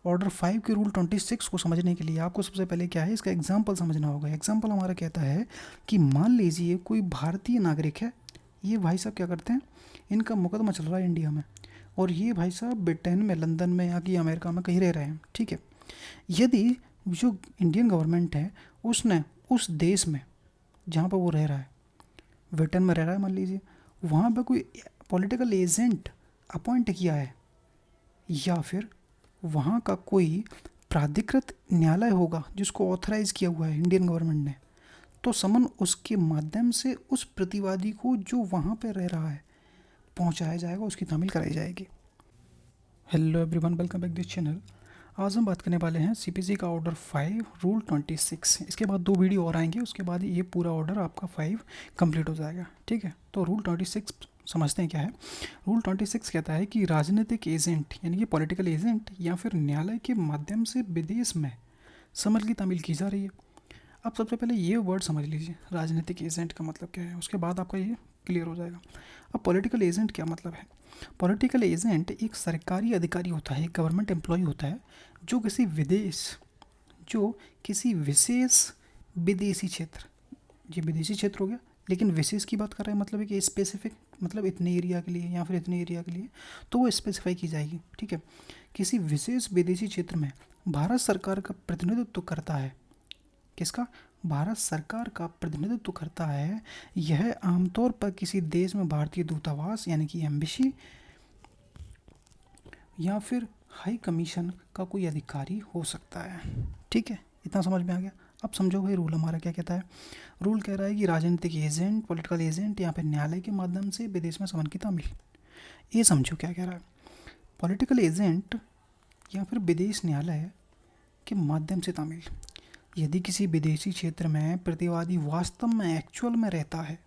Order 5 के rule 26 को समझने के लिए आपको सबसे पहले क्या है, इसका एग्जाम्पल समझना होगा। एग्जाम्पल हमारा कहता है कि मान लीजिए कोई भारतीय नागरिक है, ये भाई साहब क्या करते हैं, इनका मुकदमा चल रहा है इंडिया में, और ये भाई साहब ब्रिटेन में, लंदन में या कि अमेरिका में कहीं रह रहे हैं, ठीक है। यदि जो इंडियन गवर्नमेंट है उसने उस देश में जहाँ पर वो रह रहा है, ब्रिटेन में रह रहा है मान लीजिए, वहाँ पर कोई पॉलिटिकल एजेंट अपॉइंट किया है, या फिर वहाँ का कोई प्राधिकृत न्यायालय होगा जिसको ऑथराइज किया हुआ है इंडियन गवर्नमेंट ने, तो समन उसके माध्यम से उस प्रतिवादी को जो वहाँ पे रह रहा है पहुँचाया जाएगा, उसकी तामील कराई जाएगी। Hello everyone, welcome back this channel. आज हम बात करने वाले हैं सीपीसी का ऑर्डर 5 रूल 26। इसके बाद 2 वीडियो और आएंगे, उसके बाद ये पूरा ऑर्डर आपका 5 कंप्लीट हो जाएगा, ठीक है। तो रूल 26 समझते हैं क्या है। रूल 26 कहता है कि राजनीतिक एजेंट यानी कि पॉलिटिकल एजेंट या फिर न्यायालय के माध्यम से विदेश में समन की तामील की जा रही है। अब सबसे पहले ये वर्ड समझ लीजिए, राजनीतिक एजेंट का मतलब क्या है, उसके बाद आपका ये क्लियर हो जाएगा। अब पॉलिटिकल एजेंट क्या मतलब है। पॉलिटिकल एजेंट एक सरकारी अधिकारी होता है, एक गवर्नमेंट एम्प्लॉय होता है जो किसी विशेष विदेशी क्षेत्र, ये विदेशी क्षेत्र हो गया, लेकिन विशेष की बात कर रहे हैं, मतलब है कि स्पेसिफिक, मतलब इतने एरिया के लिए या फिर इतने एरिया के लिए, तो वो स्पेसिफाई की जाएगी, ठीक है। किसी विशेष विदेशी क्षेत्र में भारत सरकार का प्रतिनिधित्व करता है। किसका? भारत सरकार का प्रतिनिधित्व करता है। यह आमतौर पर किसी देश में भारतीय दूतावास यानी कि एम्बेसी या फिर हाई कमीशन का कोई अधिकारी हो सकता है, ठीक है। इतना समझ में आ गया। अब समझो भाई रूल हमारा क्या कहता है। रूल कह रहा है कि राजनीतिक एजेंट, पॉलिटिकल एजेंट या फिर न्यायालय के माध्यम से विदेश में समन की तामील। ये समझो क्या कह रहा है। पॉलिटिकल एजेंट या फिर विदेश न्यायालय के माध्यम से तामील, यदि किसी विदेशी क्षेत्र में प्रतिवादी वास्तव में एक्चुअल में रहता है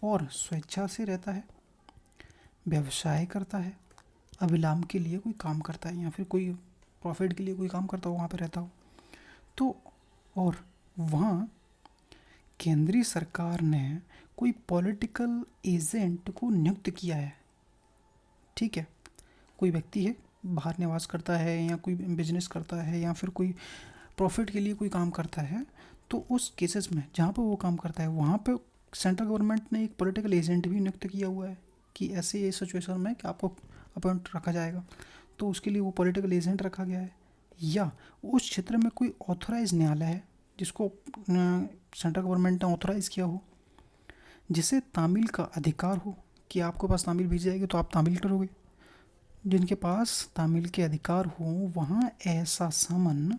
और स्वेच्छा से रहता है, व्यवसाय करता है, अभिलाम के लिए कोई काम करता है या फिर कोई प्रॉफिट के लिए कोई काम करता हो, वहाँ पे रहता हो, तो और वहाँ केंद्रीय सरकार ने कोई पॉलिटिकल एजेंट को नियुक्त किया है, ठीक है। कोई व्यक्ति है, बाहर निवास करता है या कोई बिजनेस करता है या फिर कोई प्रॉफिट के लिए कोई काम करता है, तो उस केसेस में जहाँ पर वो काम करता है वहाँ पे सेंट्रल गवर्नमेंट ने एक पॉलिटिकल एजेंट भी नियुक्त किया हुआ है कि ऐसे सिचुएशन में कि आपको अपॉइंट रखा जाएगा, तो उसके लिए वो पॉलिटिकल एजेंट रखा गया है। या उस क्षेत्र में कोई ऑथोराइज न्यायालय है जिसको सेंट्रल गवर्नमेंट ने ऑथोराइज़ किया हो, जिसे तामील का अधिकार हो कि आपके पास तामील भेजी जाएगी तो आप तामील करोगे। जिनके पास तामील के अधिकार हो वहाँ ऐसा समन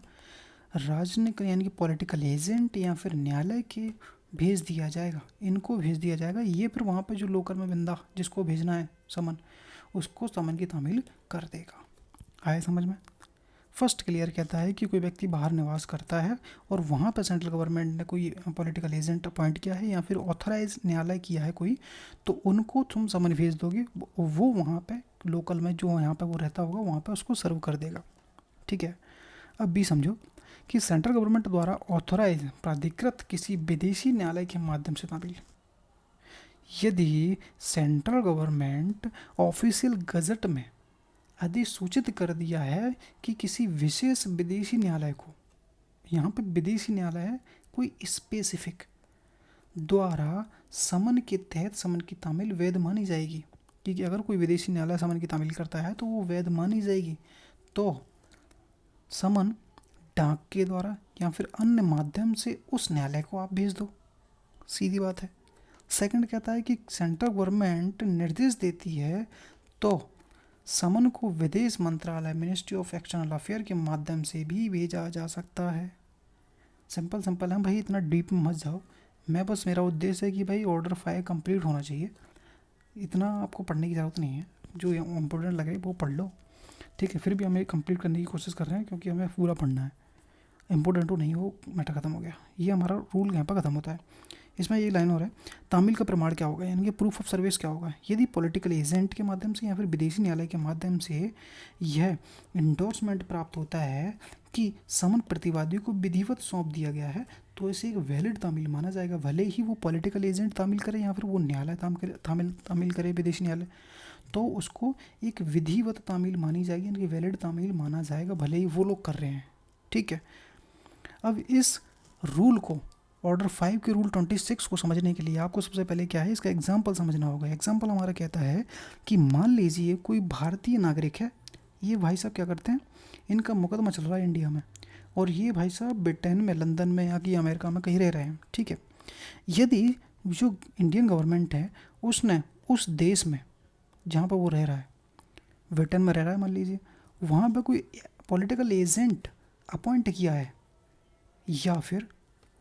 राजनीतिक यानी कि पॉलिटिकल एजेंट या फिर न्यायालय के भेज दिया जाएगा, इनको भेज दिया जाएगा। ये फिर वहाँ पे जो लोकल में बंदा जिसको भेजना है समन, उसको समन की तामील कर देगा। आए समझ में। फर्स्ट क्लियर कहता है कि कोई व्यक्ति बाहर निवास करता है और वहाँ पर सेंट्रल गवर्नमेंट ने कोई पॉलिटिकल एजेंट अपॉइंट किया है या फिर ऑथराइज न्यायालय किया है कोई, तो उनको तुम समन भेज दोगे, वो वहाँ पे लोकल में जो यहाँ पे वो रहता होगा वहाँ पे उसको सर्व कर देगा, ठीक है। अब भी समझो कि सेंट्रल गवर्नमेंट द्वारा ऑथोराइज प्राधिकृत किसी विदेशी न्यायालय के माध्यम से तामील, यदि सेंट्रल गवर्नमेंट ऑफिशियल गजट में अधिसूचित कर दिया है कि किसी विशेष विदेशी न्यायालय को, यहाँ पे विदेशी न्यायालय है कोई स्पेसिफिक, द्वारा समन के तहत समन की तामील वैध मानी जाएगी, क्योंकि अगर कोई विदेशी न्यायालय समन की तामील करता है तो वो वैध मानी जाएगी। तो समन डाक के द्वारा या फिर अन्य माध्यम से उस न्यायालय को आप भेज दो, सीधी बात है। सेकंड कहता है कि सेंट्रल गवर्नमेंट निर्देश देती है तो समन को विदेश मंत्रालय, मिनिस्ट्री ऑफ एक्सटर्नल अफेयर के माध्यम से भी भेजा जा सकता है। सिंपल सिंपल है भाई, इतना डीप में मत जाओ। मैं बस, मेरा उद्देश्य है कि भाई ऑर्डर 5 कंप्लीट होना चाहिए, इतना आपको पढ़ने की ज़रूरत नहीं है, जो इम्पोर्टेंट लगे वो पढ़ लो, ठीक है। फिर भी हम ये कंप्लीट करने की कोशिश कर रहे हैं क्योंकि हमें पूरा पढ़ना है। इम्पोर्टेंट हो नहीं हो, मैटर खत्म हो गया, ये हमारा रूल यहाँ पर खत्म होता है। इसमें ये लाइन हो रहा है, तामील का प्रमाण क्या होगा, यानी कि प्रूफ ऑफ सर्विस क्या होगा। यदि पॉलिटिकल एजेंट के माध्यम से या फिर विदेशी न्यायालय के माध्यम से यह इंडोर्समेंट प्राप्त होता है कि समन प्रतिवादी को विधिवत सौंप दिया गया है, तो इसे एक वैलिड तामील माना जाएगा, भले ही वो पॉलिटिकल एजेंट तामील करे या फिर वो न्यायालय तामील करे विदेशी न्यायालय। तो उसको एक विधिवत तामील मानी जाएगी, यानी कि वैलिड तामील माना जाएगा, भले ही वो लोग कर रहे हैं। ठीक है, अब इस रूल को, ऑर्डर 5 के रूल 26 को समझने के लिए आपको सबसे पहले क्या है, इसका एग्जाम्पल समझना होगा। एग्जाम्पल हमारा कहता है कि मान लीजिए कोई भारतीय नागरिक है, ये भाई साहब क्या करते हैं, इनका मुकदमा चल रहा है इंडिया में, और ये भाई साहब ब्रिटेन में, लंदन में या कि अमेरिका में कहीं रह रहे हैं। ठीक है, यदि जो इंडियन गवर्नमेंट है उसने उस देश में जहाँ पर वो रह रहा है, ब्रिटेन में रह रहा है मान लीजिए, वहाँ पर कोई पॉलिटिकल एजेंट अपॉइंट किया है, या फिर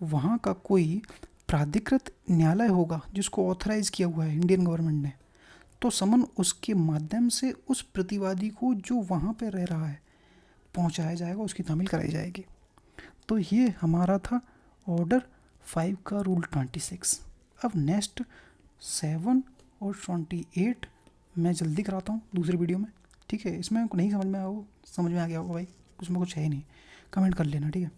वहाँ का कोई प्राधिकृत न्यायालय होगा जिसको ऑथराइज किया हुआ है इंडियन गवर्नमेंट ने, तो समन उसके माध्यम से उस प्रतिवादी को जो वहाँ पे रह रहा है पहुँचाया जाएगा, उसकी तामील कराई जाएगी। तो ये हमारा था ऑर्डर 5 का रूल 26। अब नेक्स्ट 7 और 28 मैं जल्दी कराता हूँ दूसरी वीडियो में। ठीक है, इसमें नहीं समझ में आया हो, समझ में आ गया होगा भाई, उसमें कुछ है ही नहीं, कमेंट कर लेना। ठीक है,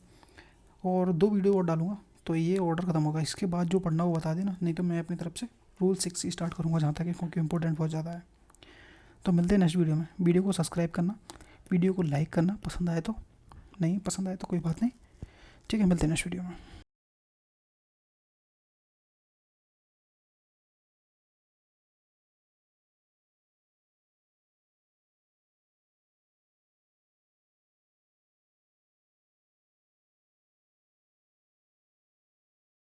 और 2 वीडियो और डालूंगा तो ये ऑर्डर ख़त्म होगा। इसके बाद जो पढ़ना हो बता देना, नहीं तो मैं अपनी तरफ से रूल 6 ही स्टार्ट करूँगा जहाँ तक है, क्योंकि इंपॉर्टेंट बहुत ज़्यादा है। तो मिलते हैं नेक्स्ट वीडियो में। वीडियो को सब्सक्राइब करना, वीडियो को लाइक करना, पसंद आए तो, नहीं पसंद आए तो कोई बात नहीं। ठीक है, मिलते हैं नेक्स्ट वीडियो में।